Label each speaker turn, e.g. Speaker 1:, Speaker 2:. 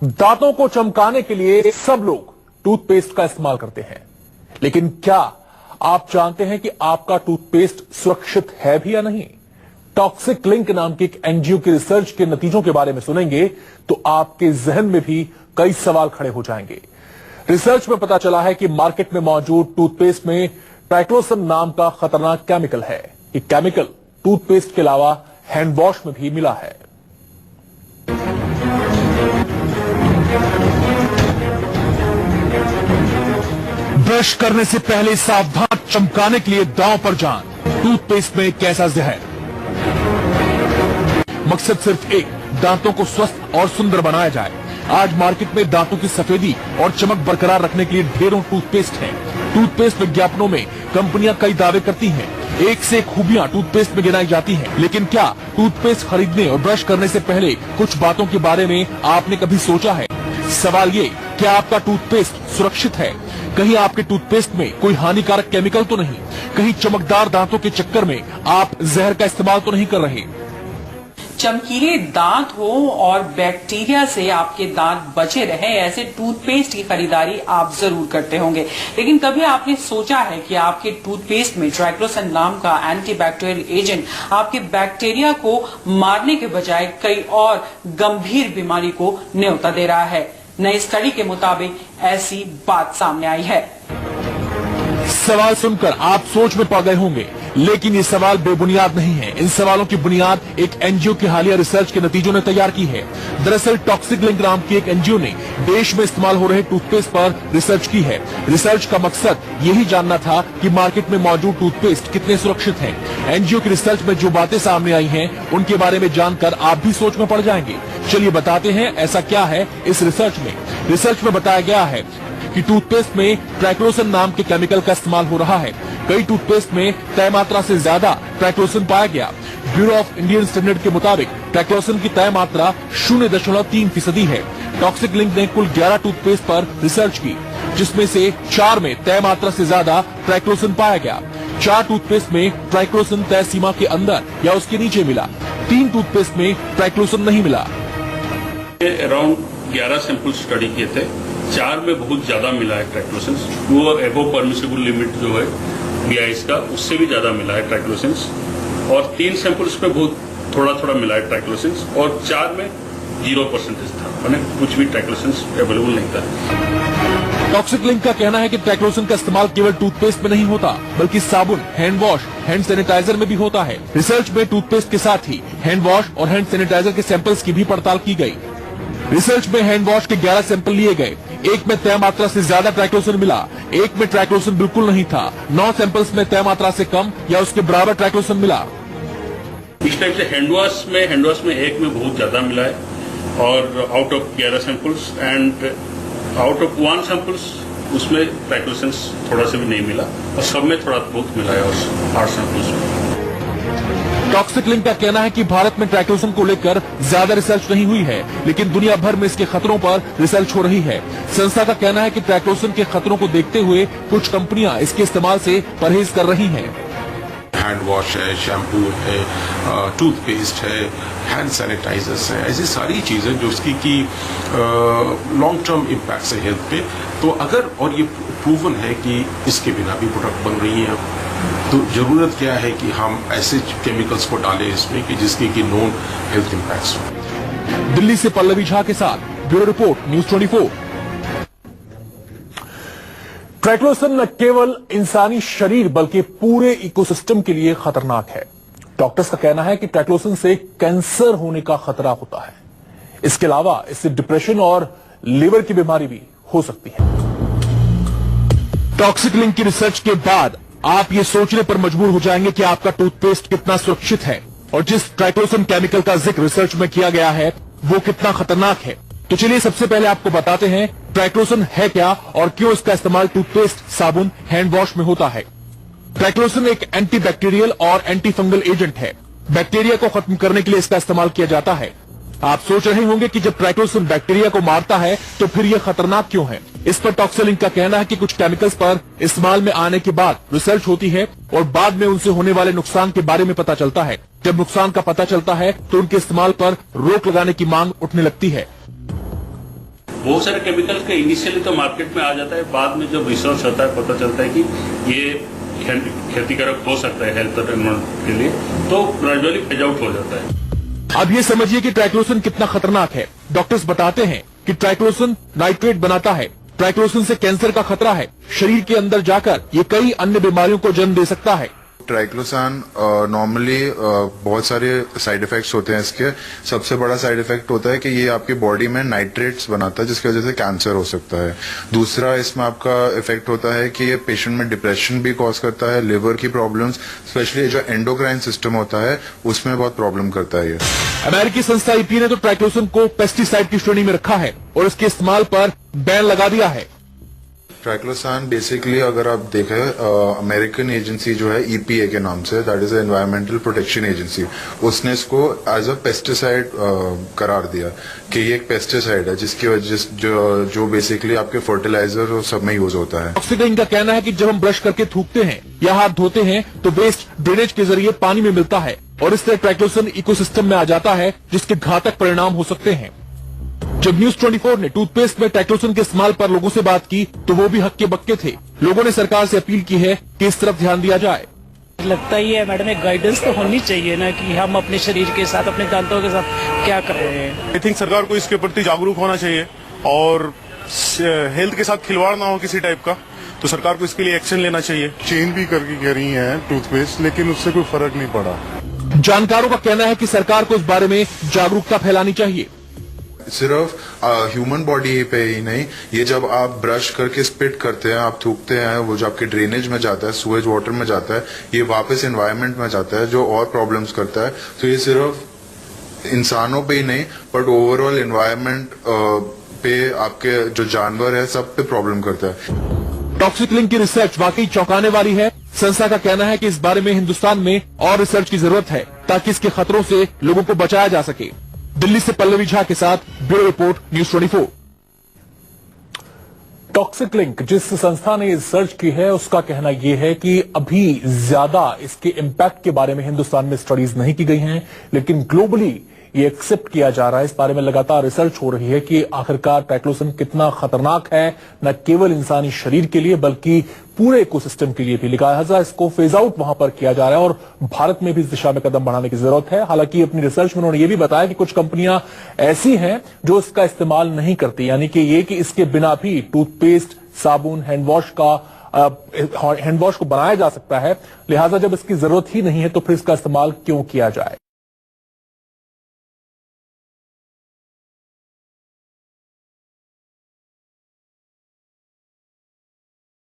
Speaker 1: दांतों को चमकाने के लिए सब लोग टूथपेस्ट का इस्तेमाल करते हैं, लेकिन क्या आप जानते हैं कि आपका टूथपेस्ट सुरक्षित है भी या नहीं? टॉक्सिक लिंक नाम की एक एनजीओ की रिसर्च के नतीजों के बारे में सुनेंगे तो आपके जहन में भी कई सवाल खड़े हो जाएंगे। रिसर्च में पता चला है कि मार्केट में मौजूद टूथपेस्ट में ट्राइक्लोसन नाम का खतरनाक केमिकल है। ये केमिकल टूथपेस्ट के अलावा हैंड वॉश में भी मिला है। ब्रश करने से पहले सावधान, चमकाने के लिए दांव पर जान। टूथपेस्ट में कैसा जहर? मकसद सिर्फ एक, दांतों को स्वस्थ और सुंदर बनाया जाए। आज मार्केट में दांतों की सफेदी और चमक बरकरार रखने के लिए ढेरों टूथपेस्ट हैं। टूथपेस्ट विज्ञापनों में कंपनियां कई दावे करती हैं, एक से एक खूबियां टूथपेस्ट में गिनाई जाती हैं, लेकिन क्या टूथपेस्ट खरीदने और ब्रश करने से पहले कुछ बातों के बारे में आपने कभी सोचा है? सवाल ये, क्या आपका टूथपेस्ट सुरक्षित है? कहीं आपके टूथपेस्ट में कोई हानिकारक केमिकल तो नहीं? कहीं चमकदार दांतों के चक्कर में आप जहर का इस्तेमाल तो नहीं कर रहे?
Speaker 2: चमकीले दांत हो और बैक्टीरिया से आपके दांत बचे रहे, ऐसे टूथपेस्ट की खरीदारी आप जरूर करते होंगे। लेकिन कभी आपने सोचा है कि आपके टूथपेस्ट में ट्राइक्लोसन नाम का एंटीबैक्टीरियल एजेंट आपके बैक्टीरिया को मारने के बजाय कई और गंभीर बीमारी को न्योता दे रहा है? नई स्टडी के मुताबिक ऐसी बात सामने आई है।
Speaker 1: सवाल सुनकर आप सोच में पड़ गए होंगे, लेकिन ये सवाल बेबुनियाद नहीं है। इन सवालों की बुनियाद एक एनजीओ की हालिया रिसर्च के नतीजों ने तैयार की है। दरअसल टॉक्सिक लिंक नाम की एक एनजीओ ने देश में इस्तेमाल हो रहे टूथपेस्ट पर रिसर्च की है। रिसर्च का मकसद यही जानना था कि मार्केट में मौजूद टूथपेस्ट कितने सुरक्षित हैं। एनजीओ की रिसर्च में जो बातें सामने आई हैं, उनके बारे में जानकर आप भी सोच में पड़ जाएंगे। चलिए बताते हैं ऐसा क्या है इस रिसर्च में। रिसर्च में बताया गया है कि टूथपेस्ट में ट्राइक्लोसन नाम के केमिकल का इस्तेमाल हो रहा है। कई टूथपेस्ट में तय मात्रा से ज्यादा ट्राइक्लोसन पाया गया। ब्यूरो ऑफ इंडियन स्टैंडर्ड के मुताबिक ट्राइक्लोसन की तय मात्रा 0.3% है। टॉक्सिक लिंक ने कुल 11 टूथपेस्ट पर रिसर्च की, जिसमें से 4 में तय मात्रा से ज्यादा ट्राइक्लोसन पाया गया। 4 टूथपेस्ट में ट्राइक्लोसन तय सीमा के अंदर या उसके नीचे मिला। 3 टूथपेस्ट में ट्राइक्लोसन नहीं मिला।
Speaker 3: अराउंड 11 सैंपल स्टडी किए थे, 4 में बहुत ज्यादा मिला है ट्राइक्लोसन। वो एबो परमिसिबल लिमिट जो है BIS का, उससे भी ज्यादा मिला है ट्राइक्लोसन। और 3 सैंपल्स पे बहुत थोड़ा थोड़ा मिला है ट्राइक्लोसन, और 4 में 0% था, मैंने कुछ भी ट्राइक्लोसन अवेलेबल नहीं था।
Speaker 1: टॉक्सिक लिंक का कहना है कि ट्राइक्लोसन का इस्तेमाल केवल टूथपेस्ट में नहीं होता, बल्कि साबुन, हैंड वॉश, हैंड सैनिटाइजर में भी होता है। रिसर्च में टूथपेस्ट के साथ ही हैंड वॉश और हैंड सैनिटाइजर के सैंपल्स की भी पड़ताल की गई। रिसर्च में हैंड वॉश के 11 सैंपल लिए गए। एक में तय मात्रा से ज्यादा ट्राइक्लोसन मिला, एक में ट्राइक्लोसन बिल्कुल नहीं था। 9 सैंपल्स में तय मात्रा से कम या उसके बराबर ट्राइक्लोसन मिला।
Speaker 3: इस टाइप से हैंड वॉश में एक में बहुत ज्यादा मिला है, और out of 11 samples and out of 1 samples उसमें ट्राइक्लोसन थोड़ा सा भी नहीं मिला, और सब में थोड़ा बहुत मिला है, और 8 सैंपल्स में।
Speaker 1: टॉक्सिक लिंक का कहना है कि भारत में ट्राइक्लोसन को लेकर ज्यादा रिसर्च नहीं हुई है, लेकिन दुनिया भर में इसके खतरों पर रिसर्च हो रही है। संस्था का कहना है कि ट्राइक्लोसन के खतरों को देखते हुए कुछ कंपनियां इसके इस्तेमाल से परहेज कर रही हैं।
Speaker 4: हैंड वॉश है, शैम्पू है, टूथपेस्ट है, हैंड सैनिटाइजर्स है, ऐसी सारी चीजें जो उसकी की लॉन्ग टर्म इम्पैक्ट है हेल्थ पे। तो अगर और ये प्रूवन है कि इसके बिना भी प्रोडक्ट बन रही है, तो जरूरत क्या है कि हम ऐसे केमिकल्स को डालें इसमें कि जिसके की नोन हेल्थ इम्पैक्ट्स हो।
Speaker 1: दिल्ली से पल्लवी झा के साथ ब्यूरो रिपोर्ट, न्यूज़ 24। ट्राइक्लोसन न केवल इंसानी शरीर बल्कि पूरे इकोसिस्टम के लिए खतरनाक है। डॉक्टर्स का कहना है कि ट्राइक्लोसन से कैंसर होने का खतरा होता है। इसके अलावा इससे डिप्रेशन और लिवर की बीमारी भी हो सकती है। टॉक्सिक लिंक की रिसर्च के बाद आप ये सोचने पर मजबूर हो जाएंगे कि आपका टूथपेस्ट कितना सुरक्षित है और जिस ट्राइक्लोसन केमिकल का जिक्र रिसर्च में किया गया है वो कितना खतरनाक है। तो चलिए सबसे पहले आपको बताते हैं ट्राइक्लोसन है क्या और क्यों इसका इस्तेमाल टूथपेस्ट, साबुन, हैंड वॉश में होता है। ट्राइक्लोसन एक एंटीबैक्टीरियल और एंटी फंगल एजेंट है। बैक्टीरिया को खत्म करने के लिए इसका इस्तेमाल किया जाता है। आप सोच रहे होंगे कि जब ट्राइक्लोसन बैक्टीरिया को मारता है तो फिर यह खतरनाक क्यों है। इस पर टॉक्सिक लिंक का कहना है कि कुछ केमिकल्स पर इस्तेमाल में आने के बाद रिसर्च होती है और बाद में उनसे होने वाले नुकसान के बारे में पता चलता है। जब नुकसान का पता चलता है तो उनके इस्तेमाल पर रोक लगाने की मांग उठने लगती है।
Speaker 3: बहुत सारे केमिकल के इनिशियली तो मार्केट में आ जाता है, बाद में जब रिसर्च होता है पता चलता है कि ये क्षतिकारक हो सकता है हेल्थ और एनवायरमेंट के लिए, तो ग्रेजुअली फेज आउट हो जाता है।
Speaker 1: अब ये समझिए कि ट्राइक्लोसन कितना खतरनाक है। डॉक्टर्स बताते हैं कि ट्राइक्लोसन नाइट्रेट बनाता है। ट्राइक्लोसन से कैंसर का खतरा है। शरीर के अंदर जाकर ये कई अन्य बीमारियों को जन्म दे सकता है।
Speaker 5: ट्राइक्लोसान नॉर्मली बहुत सारे साइड इफेक्ट्स होते हैं इसके। सबसे बड़ा साइड इफेक्ट होता है कि ये आपकी बॉडी में नाइट्रेट्स बनाता है, जिसकी वजह से कैंसर हो सकता है। दूसरा इसमें आपका इफेक्ट होता है कि ये पेशेंट में डिप्रेशन भी कॉज करता है, लिवर की प्रॉब्लम्स, स्पेशली जो एंडोक्राइन सिस्टम होता है उसमें बहुत प्रॉब्लम करता है ये।
Speaker 1: अमेरिकी संस्था EPA ने तो ट्राइक्लोसन को पेस्टिसाइड की श्रेणी में रखा है और इसके इस्तेमाल पर बैन लगा दिया है।
Speaker 5: ट्राइक्लोसान बेसिकली अगर आप देखें, अमेरिकन एजेंसी जो है EPA के नाम से, that is environmental protection agency, उसने इसको एज अ पेस्टिसाइड करार दिया कि ये एक पेस्टिसाइड है जिसकी वजह जो बेसिकली आपके फर्टिलाइजर और सब में यूज होता है।
Speaker 1: टॉक्सिक लिंक का कहना है कि जब हम ब्रश करके थूकते हैं या हाथ धोते हैं तो वेस्ट ड्रेनेज के जरिए पानी में मिलता है और इस तरह ट्राइक्लोसन इकोसिस्टम में आ जाता है, जिसके घातक परिणाम हो सकते हैं। जब न्यूज 24 ने टूथपेस्ट में ट्राइक्लोसन के इस्तेमाल पर लोगों से बात की तो वो भी हक्के बक्के थे। लोगों ने सरकार से अपील की है कि इस तरफ ध्यान दिया जाए।
Speaker 6: लगता ही है मैडम, एक गाइडेंस तो होनी चाहिए ना कि हम अपने शरीर के साथ, अपने दांतों के साथ क्या कर रहे हैं।
Speaker 7: आई थिंक सरकार को इसके प्रति जागरूक होना चाहिए और हेल्थ के साथ खिलवाड़ ना हो किसी टाइप का, तो सरकार को इसके लिए एक्शन लेना चाहिए।
Speaker 8: चेंज भी करके कह रही है टूथपेस्ट, लेकिन उससे कोई फर्क नहीं पड़ा।
Speaker 1: जानकारों का कहना है कि सरकार को इस बारे में जागरूकता फैलानी चाहिए।
Speaker 5: सिर्फ ह्यूमन बॉडी पे ही नहीं, ये जब आप ब्रश करके स्पिट करते हैं, आप थूकते हैं, वो जो आपके ड्रेनेज में जाता है, सुएज वाटर में जाता है, ये वापस एनवायरनमेंट में जाता है जो और प्रॉब्लम्स करता है। तो ये सिर्फ इंसानों पे ही नहीं बट ओवरऑल एनवायरनमेंट पे, आपके जो जानवर है सब पे प्रॉब्लम करता है।
Speaker 1: टॉक्सिक लिंक की रिसर्च वाकई चौंकाने वाली है। संस्था का कहना है कि इस बारे में हिंदुस्तान में और रिसर्च की जरूरत है ताकि इसके खतरों से लोगों को बचाया जा सके। दिल्ली से पल्लवी झा के साथ bureau report, news 24। Toxic link जिस संस्था ने रिसर्च की है उसका कहना यह है कि अभी ज्यादा इसके इम्पैक्ट के बारे में हिंदुस्तान में स्टडीज नहीं की गई हैं, लेकिन ग्लोबली ये एक्सेप्ट किया जा रहा है। इस बारे में लगातार रिसर्च हो रही है कि आखिरकार ट्राइक्लोसन कितना खतरनाक है, न केवल इंसानी शरीर के लिए बल्कि पूरे इकोसिस्टम के लिए भी। लिहाजा इसको फेज आउट वहां पर किया जा रहा है और भारत में भी इस दिशा में कदम बढ़ाने की जरूरत है। हालांकि अपनी रिसर्च में उन्होंने ये भी बताया कि कुछ कंपनियां ऐसी हैं जो इसका इस्तेमाल नहीं करती, यानी कि ये कि इसके बिना भी टूथपेस्ट, साबुन, हैंडवॉश को बनाया जा सकता है। लिहाजा जब इसकी जरूरत ही नहीं है तो फिर इसका इस्तेमाल क्यों किया जाए।